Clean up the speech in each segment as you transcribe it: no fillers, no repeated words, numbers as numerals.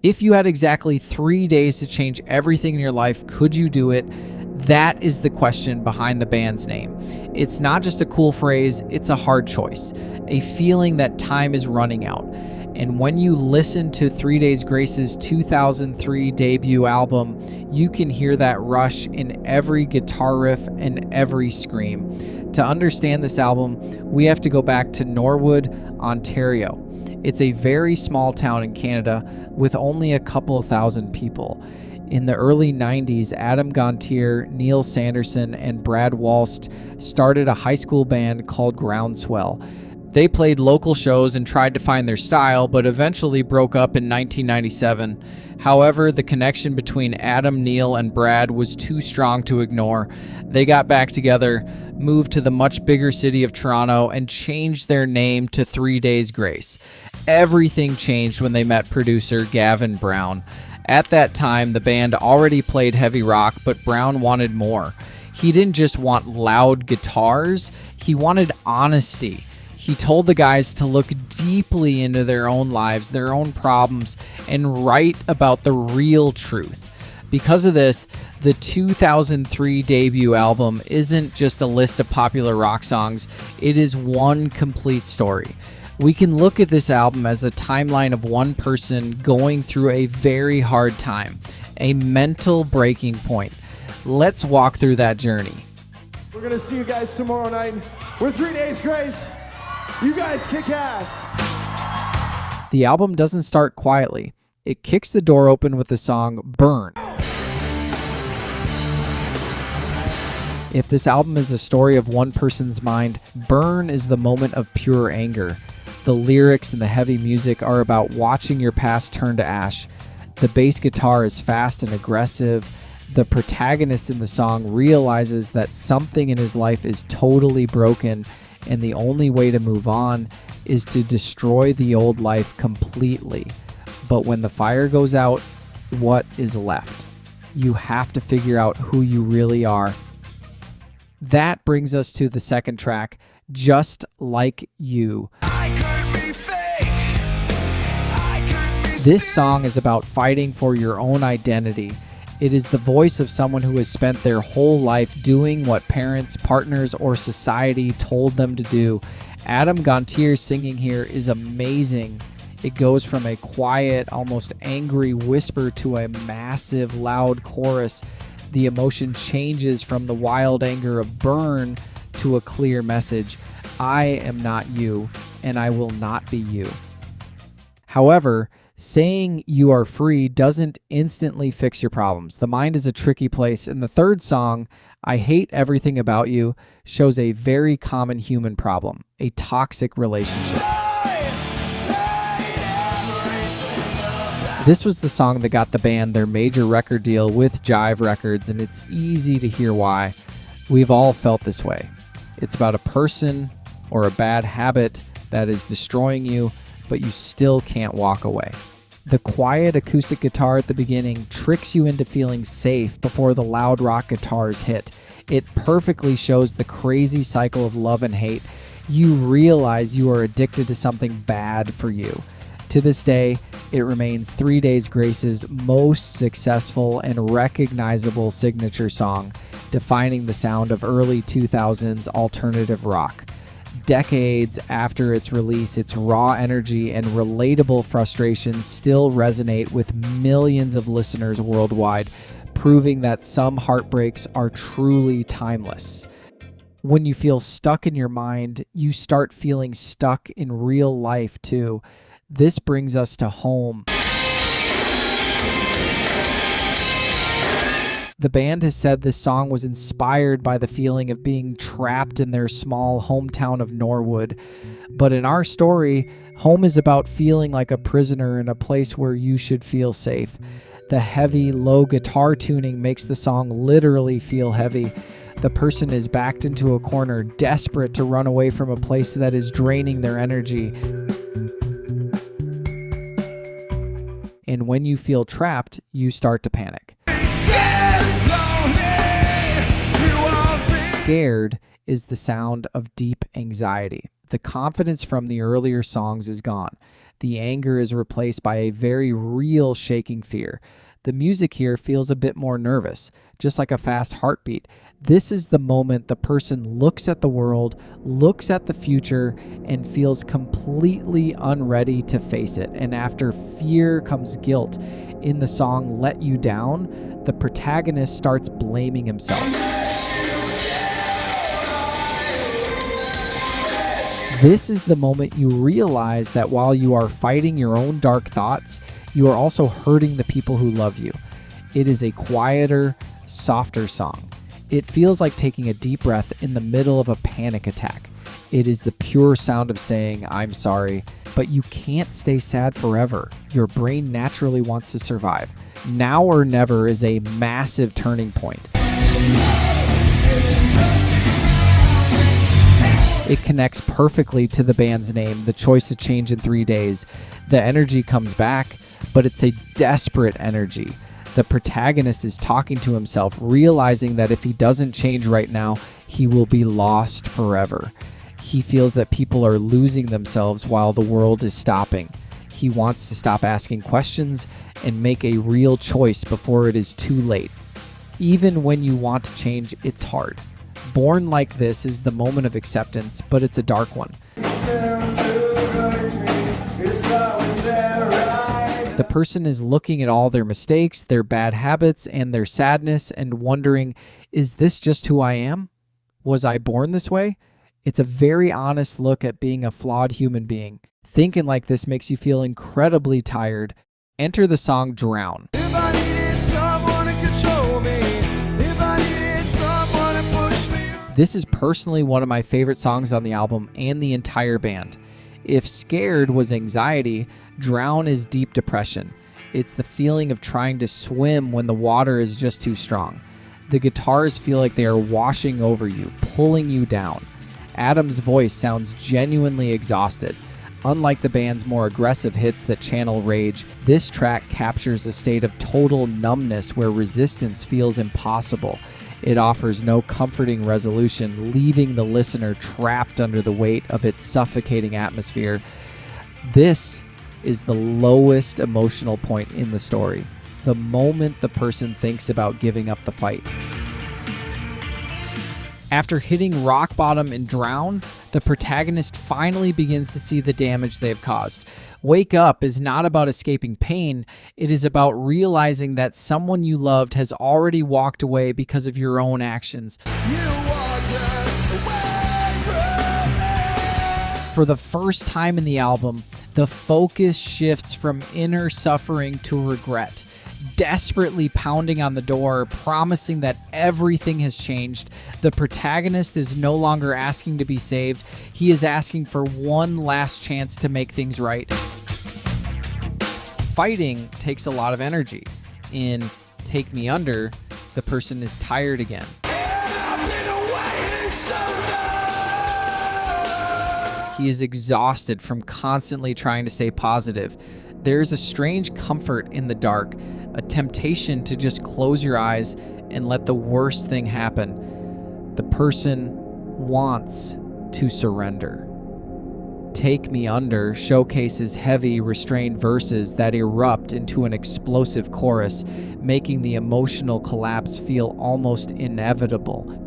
If you had exactly 3 days to change everything in your life, could you do it? That is the question behind the band's name. It's not just a cool phrase, it's a hard choice, a feeling that time is running out. And when you listen to 3 Days Grace's 2003 debut album, you can hear that rush in every guitar riff and every scream. To understand this album, we have to go back to Norwood, Ontario. It's a very small town in Canada with only a couple of thousand people. In the early 90s, Adam Gontier, Neil Sanderson, and Brad Walst started a high school band called Groundswell. They played local shows and tried to find their style, but eventually broke up in 1997. However, the connection between Adam, Neil, and Brad was too strong to ignore. They got back together, moved to the much bigger city of Toronto, and changed their name to 3 Days Grace. Everything changed when they met producer Gavin Brown. At that time, the band already played heavy rock, but Brown wanted more. He didn't just want loud guitars, he wanted honesty. He told the guys to look deeply into their own lives, their own problems, and write about the real truth. Because of this, the 2003 debut album isn't just a list of popular rock songs, it is one complete story. We can look at this album as a timeline of one person going through a very hard time, a mental breaking point. Let's walk through that journey. We're going to see you guys tomorrow night. We're 3 Days Grace. You guys kick ass. The album doesn't start quietly. It kicks the door open with the song Burn. If this album is a story of one person's mind, Burn is the moment of pure anger. The lyrics and the heavy music are about watching your past turn to ash. The bass guitar is fast and aggressive. The protagonist in the song realizes that something in his life is totally broken, and the only way to move on is to destroy the old life completely. But when the fire goes out, what is left? You have to figure out who you really are. That brings us to the second track, Just Like You. This song is about fighting for your own identity. It is the voice of someone who has spent their whole life doing what parents, partners, or society told them to do. Adam Gontier singing here is amazing. It goes from a quiet, almost angry whisper to a massive, loud chorus. The emotion changes from the wild anger of Burn to a clear message. I am not you, and I will not be you. However, saying you are free doesn't instantly fix your problems. The mind is a tricky place, and the third song, I Hate Everything About You, shows a very common human problem, a toxic relationship. This was the song that got the band their major record deal with Jive Records, and it's easy to hear why. We've all felt this way. It's about a person or a bad habit that is destroying you, but you still can't walk away. The quiet acoustic guitar at the beginning tricks you into feeling safe before the loud rock guitars hit. It perfectly shows the crazy cycle of love and hate. You realize you are addicted to something bad for you. To this day, it remains 3 Days Grace's most successful and recognizable signature song, defining the sound of early 2000s alternative rock. Decades after its release, its raw energy and relatable frustrations still resonate with millions of listeners worldwide, proving that some heartbreaks are truly timeless. When you feel stuck in your mind, you start feeling stuck in real life too. This brings us to Home. The band has said this song was inspired by the feeling of being trapped in their small hometown of Norwood. But in our story, home is about feeling like a prisoner in a place where you should feel safe. The heavy, low guitar tuning makes the song literally feel heavy. The person is backed into a corner, desperate to run away from a place that is draining their energy. And when you feel trapped, you start to panic. Scared is the sound of deep anxiety. The confidence from the earlier songs is gone. The anger is replaced by a very real shaking fear. The music here feels a bit more nervous, just like a fast heartbeat. This is the moment the person looks at the world, looks at the future, and feels completely unready to face it. And after fear comes guilt. In the song Let You Down, the protagonist starts blaming himself. This is the moment you realize that while you are fighting your own dark thoughts, you are also hurting the people who love you. It is a quieter, softer song. It feels like taking a deep breath in the middle of a panic attack. It is the pure sound of saying, I'm sorry, but you can't stay sad forever. Your brain naturally wants to survive. Now or never is a massive turning point. It connects perfectly to the band's name, The Choice to Change in 3 Days. The energy comes back, but it's a desperate energy. The protagonist is talking to himself, realizing that if he doesn't change right now, he will be lost forever. He feels that people are losing themselves while the world is stopping. He wants to stop asking questions and make a real choice before it is too late. Even when you want to change, it's hard. Born Like This is the moment of acceptance, but it's a dark one. The person is looking at all their mistakes, their bad habits, and their sadness and wondering, is this just who I am? Was I born this way? It's a very honest look at being a flawed human being. Thinking like this makes you feel incredibly tired. Enter the song Drown. If I needed someone to control me, if I needed someone to push me. This is personally one of my favorite songs on the album and the entire band. If Scared was anxiety, Drown is deep depression. It's the feeling of trying to swim when the water is just too strong. The guitars feel like they are washing over you, pulling you down. Adam's voice sounds genuinely exhausted. Unlike the band's more aggressive hits that channel rage, this track captures a state of total numbness where resistance feels impossible. It offers no comforting resolution, leaving the listener trapped under the weight of its suffocating atmosphere. This is the lowest emotional point in the story, the moment the person thinks about giving up the fight. After hitting rock bottom and Drown, the protagonist finally begins to see the damage they've caused. Wake Up is not about escaping pain. It is about realizing that someone you loved has already walked away because of your own actions. For the first time in the album, the focus shifts from inner suffering to regret. Desperately pounding on the door, promising that everything has changed. The protagonist is no longer asking to be saved. He is asking for one last chance to make things right. Fighting takes a lot of energy. In Take Me Under, the person is tired again. He is exhausted from constantly trying to stay positive. There's a strange comfort in the dark, a temptation to just close your eyes and let the worst thing happen. The person wants to surrender. Take Me Under showcases heavy, restrained verses that erupt into an explosive chorus, making the emotional collapse feel almost inevitable.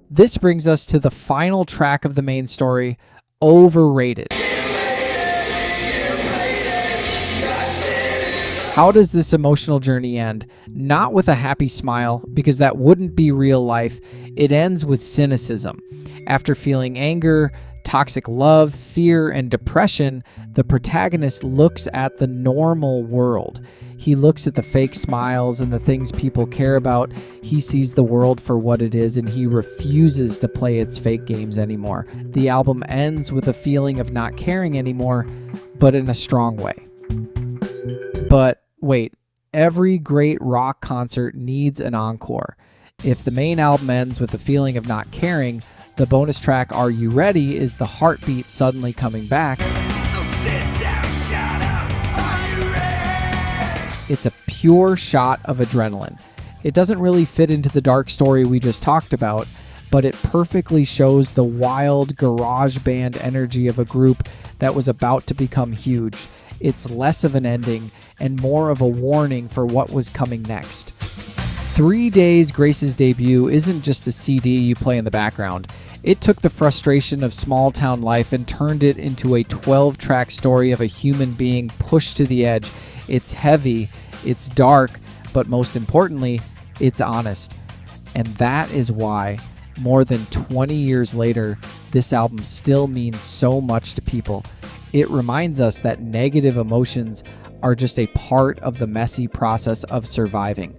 This brings us to the final track of the main story, Overrated. How does this emotional journey end? Not with a happy smile, because that wouldn't be real life. It ends with cynicism. After feeling anger, toxic love, fear, and depression, the protagonist looks at the normal world. He looks at the fake smiles and the things people care about. He sees the world for what it is, and he refuses to play its fake games anymore. The album ends with a feeling of not caring anymore, but in a strong way. But wait, every great rock concert needs an encore. If the main album ends with a feeling of not caring, the bonus track Are You Ready is the heartbeat suddenly coming back. So sit down, shut up. Are you ready? It's a pure shot of adrenaline. It doesn't really fit into the dark story we just talked about, but it perfectly shows the wild garage band energy of a group that was about to become huge. It's less of an ending and more of a warning for what was coming next. 3 Days Grace's debut isn't just a CD you play in the background. It took the frustration of small town life and turned it into a 12-track story of a human being pushed to the edge. It's heavy, it's dark, but most importantly, it's honest. And that is why, more than 20 years later, this album still means so much to people. It reminds us that negative emotions are just a part of the messy process of surviving.